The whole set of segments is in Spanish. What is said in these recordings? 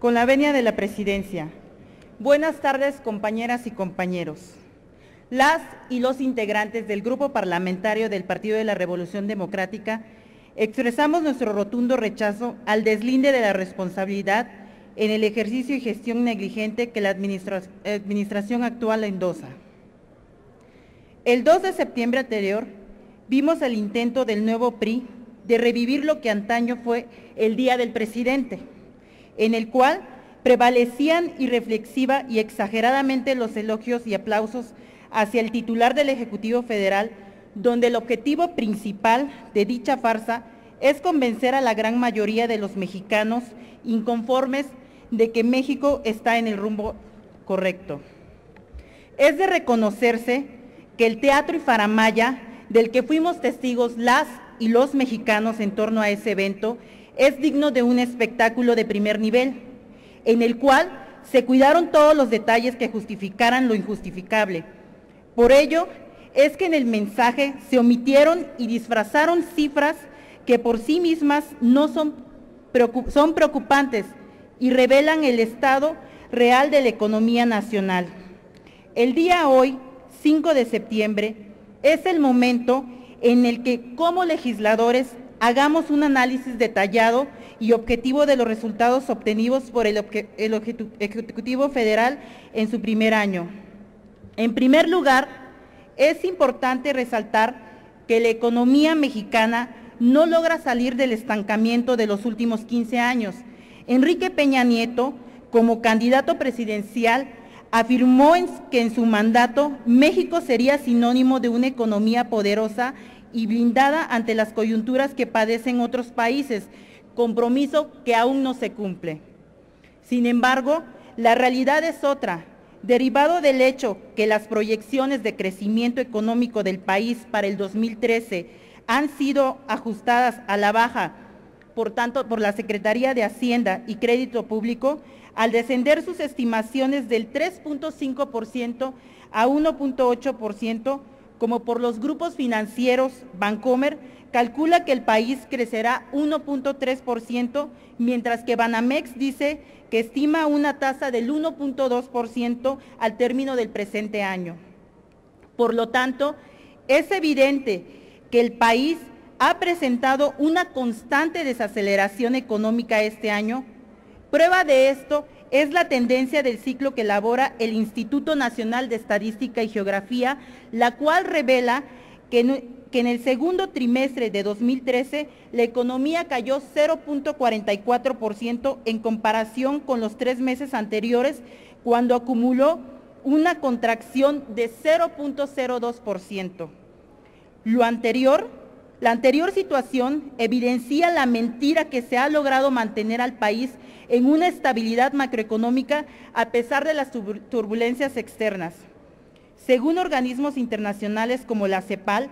Con la venia de la Presidencia. Buenas tardes, compañeras y compañeros. Las y los integrantes del Grupo Parlamentario del Partido de la Revolución Democrática expresamos nuestro rotundo rechazo al deslinde de la responsabilidad en el ejercicio y gestión negligente que la administración actual endosa. El 2 de septiembre anterior vimos el intento del nuevo PRI de revivir lo que antaño fue el Día del Presidente, en el cual prevalecían irreflexiva y exageradamente los elogios y aplausos hacia el titular del Ejecutivo Federal, donde el objetivo principal de dicha farsa es convencer a la gran mayoría de los mexicanos inconformes de que México está en el rumbo correcto. Es de reconocerse que el teatro y faramalla del que fuimos testigos las y los mexicanos en torno a ese evento es digno de un espectáculo de primer nivel, en el cual se cuidaron todos los detalles que justificaran lo injustificable. Por ello, es que en el mensaje se omitieron y disfrazaron cifras que por sí mismas no son preocupantes y revelan el estado real de la economía nacional. El día hoy, 5 de septiembre, es el momento en el que como legisladores hagamos un análisis detallado y objetivo de los resultados obtenidos por el Ejecutivo Federal en su primer año. En primer lugar, es importante resaltar que la economía mexicana no logra salir del estancamiento de los últimos 15 años. Enrique Peña Nieto, como candidato presidencial, afirmó que en su mandato México sería sinónimo de una economía poderosa y blindada ante las coyunturas que padecen otros países, compromiso que aún no se cumple. Sin embargo, la realidad es otra, derivado del hecho que las proyecciones de crecimiento económico del país para el 2013 han sido ajustadas a la baja, por tanto, por la Secretaría de Hacienda y Crédito Público, al descender sus estimaciones del 3.5% a 1.8%, como por los grupos financieros, Bancomer calcula que el país crecerá 1.3%, mientras que Banamex dice que estima una tasa del 1.2% al término del presente año. Por lo tanto, es evidente que el país ha presentado una constante desaceleración económica este año. Prueba de esto es la tendencia del ciclo que elabora el Instituto Nacional de Estadística y Geografía, la cual revela que en el segundo trimestre de 2013 la economía cayó 0.44% en comparación con los 3 meses anteriores, cuando acumuló una contracción de 0.02%. La anterior situación evidencia la mentira que se ha logrado mantener al país en una estabilidad macroeconómica a pesar de las turbulencias externas. Según organismos internacionales como la CEPAL,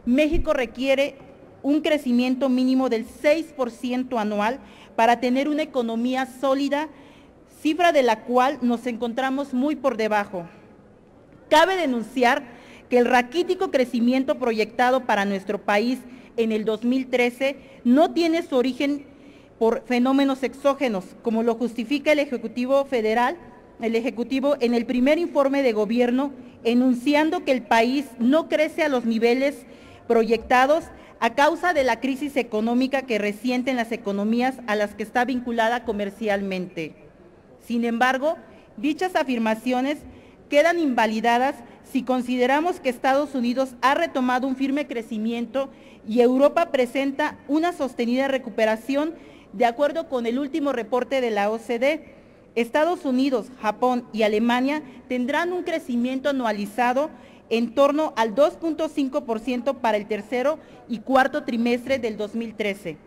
México requiere un crecimiento mínimo del 6% anual para tener una economía sólida, cifra de la cual nos encontramos muy por debajo. Cabe denunciar que el raquítico crecimiento proyectado para nuestro país en el 2013 no tiene su origen por fenómenos exógenos, como lo justifica el Ejecutivo Federal, en el primer informe de gobierno, enunciando que el país no crece a los niveles proyectados a causa de la crisis económica que resienten las economías a las que está vinculada comercialmente. Sin embargo, dichas afirmaciones quedan invalidadas si consideramos que Estados Unidos ha retomado un firme crecimiento y Europa presenta una sostenida recuperación de acuerdo con el último reporte de la OCDE. Estados Unidos, Japón y Alemania tendrán un crecimiento anualizado en torno al 2.5% para el tercero y cuarto trimestre del 2013.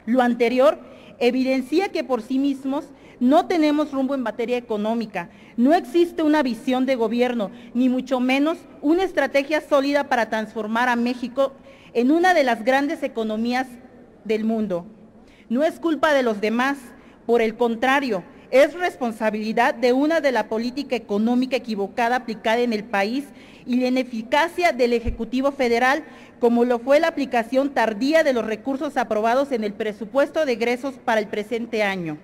Lo anterior evidencia que por sí mismos no tenemos rumbo en materia económica, no existe una visión de gobierno, ni mucho menos una estrategia sólida para transformar a México en una de las grandes economías del mundo. No es culpa de los demás, por el contrario, es responsabilidad de la política económica equivocada aplicada en el país y la ineficacia del Ejecutivo Federal, como lo fue la aplicación tardía de los recursos aprobados en el presupuesto de egresos para el presente año.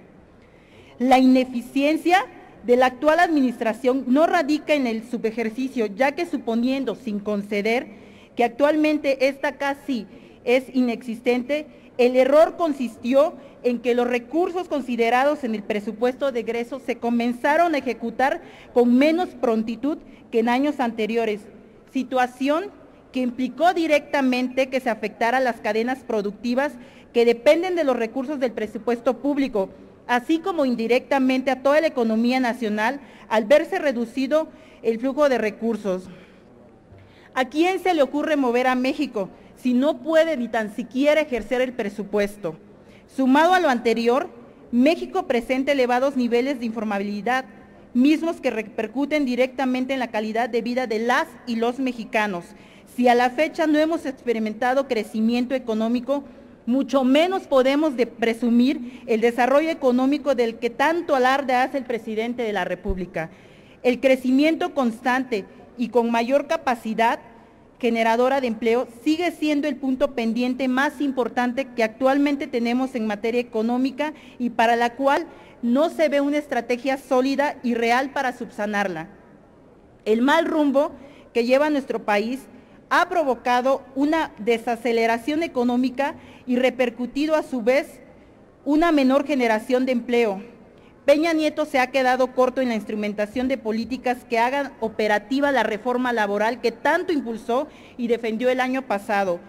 La ineficiencia de la actual administración no radica en el subejercicio, ya que suponiendo, sin conceder, que actualmente esta casi es inexistente, el error consistió en que los recursos considerados en el presupuesto de egreso se comenzaron a ejecutar con menos prontitud que en años anteriores, situación que implicó directamente que se afectara a las cadenas productivas que dependen de los recursos del presupuesto público, así como indirectamente a toda la economía nacional al verse reducido el flujo de recursos. ¿A quién se le ocurre mover a México si no puede ni tan siquiera ejercer el presupuesto? Sumado a lo anterior, México presenta elevados niveles de informabilidad, mismos que repercuten directamente en la calidad de vida de las y los mexicanos. Si a la fecha no hemos experimentado crecimiento económico, mucho menos podemos presumir el desarrollo económico del que tanto alarde hace el presidente de la República. El crecimiento constante y con mayor capacidad generadora de empleo sigue siendo el punto pendiente más importante que actualmente tenemos en materia económica y para la cual no se ve una estrategia sólida y real para subsanarla. El mal rumbo que lleva nuestro país ha provocado una desaceleración económica y repercutido a su vez una menor generación de empleo. Peña Nieto se ha quedado corto en la instrumentación de políticas que hagan operativa la reforma laboral que tanto impulsó y defendió el año pasado,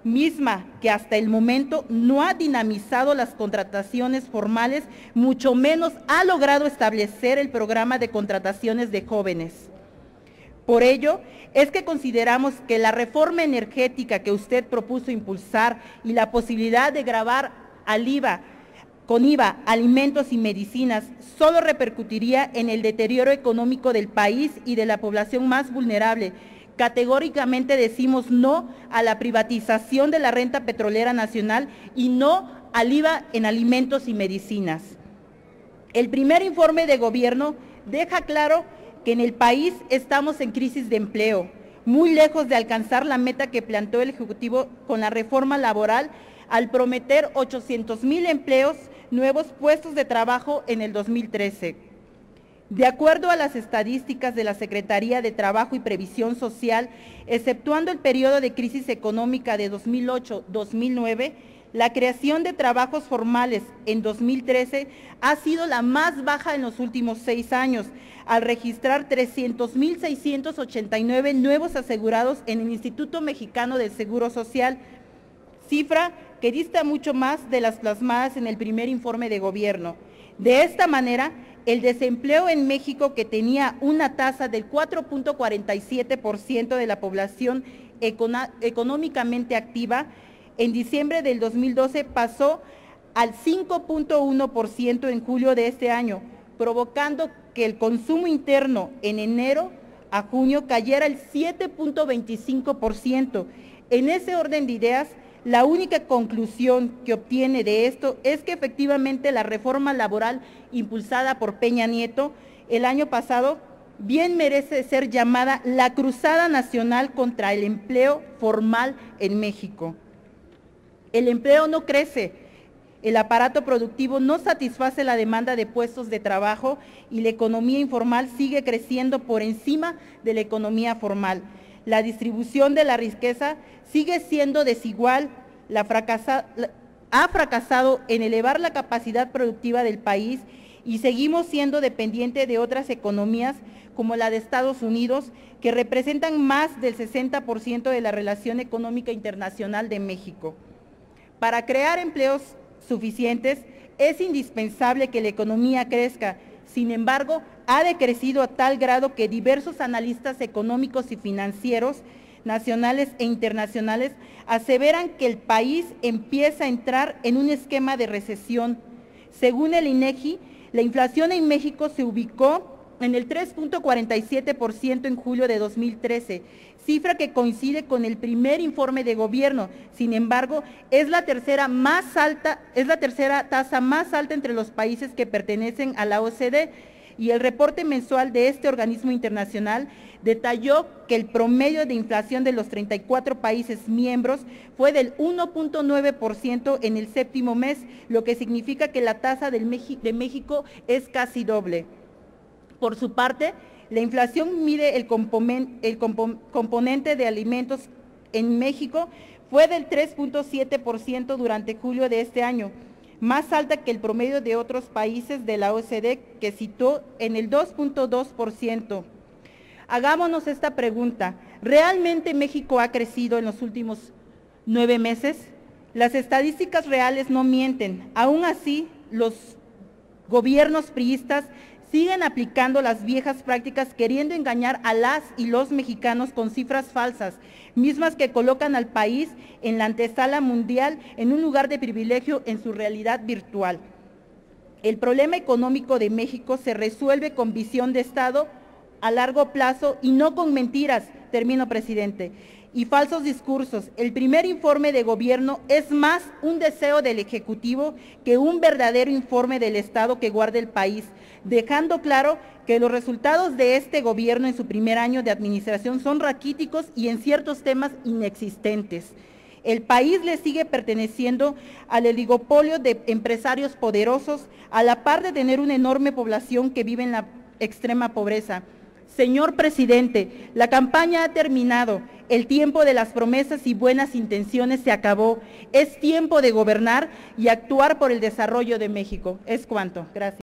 misma que hasta el momento no ha dinamizado las contrataciones formales, mucho menos ha logrado establecer el programa de contrataciones de jóvenes. Por ello, es que consideramos que la reforma energética que usted propuso impulsar y la posibilidad de gravar con IVA, alimentos y medicinas, solo repercutiría en el deterioro económico del país y de la población más vulnerable. Categóricamente decimos no a la privatización de la renta petrolera nacional y no al IVA en alimentos y medicinas. El primer informe de gobierno deja claro que en el país estamos en crisis de empleo, muy lejos de alcanzar la meta que planteó el Ejecutivo con la reforma laboral al prometer 800,000 empleos, nuevos puestos de trabajo en el 2013. De acuerdo a las estadísticas de la Secretaría de Trabajo y Previsión Social, exceptuando el periodo de crisis económica de 2008-2009, la creación de trabajos formales en 2013 ha sido la más baja en los últimos 6 años, al registrar 300,689 nuevos asegurados en el Instituto Mexicano del Seguro Social, cifra que dista mucho más de las plasmadas en el primer informe de gobierno. De esta manera, el desempleo en México, que tenía una tasa del 4.47% de la población económicamente activa, en diciembre del 2012 pasó al 5.1% en julio de este año, provocando que el consumo interno en enero a junio cayera el 7.25%. En ese orden de ideas, la única conclusión que obtiene de esto es que efectivamente la reforma laboral impulsada por Peña Nieto el año pasado bien merece ser llamada la Cruzada Nacional contra el Empleo Formal en México. El empleo no crece, el aparato productivo no satisface la demanda de puestos de trabajo y la economía informal sigue creciendo por encima de la economía formal. La distribución de la riqueza sigue siendo desigual, ha fracasado en elevar la capacidad productiva del país y seguimos siendo dependientes de otras economías como la de Estados Unidos, que representan más del 60% de la relación económica internacional de México. Para crear empleos suficientes es indispensable que la economía crezca. Sin embargo, ha decrecido a tal grado que diversos analistas económicos y financieros nacionales e internacionales aseveran que el país empieza a entrar en un esquema de recesión. Según el INEGI, la inflación en México se ubicó en el 3.47% en julio de 2013, cifra que coincide con el primer informe de gobierno. Sin embargo, es la tercera tasa más alta entre los países que pertenecen a la OCDE y el reporte mensual de este organismo internacional detalló que el promedio de inflación de los 34 países miembros fue del 1.9% en el séptimo mes, lo que significa que la tasa de México es casi doble. Por su parte, la inflación mide el componente de alimentos en México fue del 3.7% durante julio de este año, más alta que el promedio de otros países de la OCDE, que citó en el 2.2%. Hagámonos esta pregunta: ¿realmente México ha crecido en los últimos 9 meses? Las estadísticas reales no mienten. Aún así, los gobiernos priistas siguen aplicando las viejas prácticas, queriendo engañar a las y los mexicanos con cifras falsas, mismas que colocan al país en la antesala mundial, en un lugar de privilegio en su realidad virtual. El problema económico de México se resuelve con visión de Estado a largo plazo y no con mentiras, termino, presidente, y falsos discursos. El primer informe de gobierno es más un deseo del Ejecutivo que un verdadero informe del Estado que guarde el país, dejando claro que los resultados de este gobierno en su primer año de administración son raquíticos y en ciertos temas inexistentes. El país le sigue perteneciendo al oligopolio de empresarios poderosos, a la par de tener una enorme población que vive en la extrema pobreza. Señor presidente, la campaña ha terminado, el tiempo de las promesas y buenas intenciones se acabó. Es tiempo de gobernar y actuar por el desarrollo de México. Es cuanto. Gracias.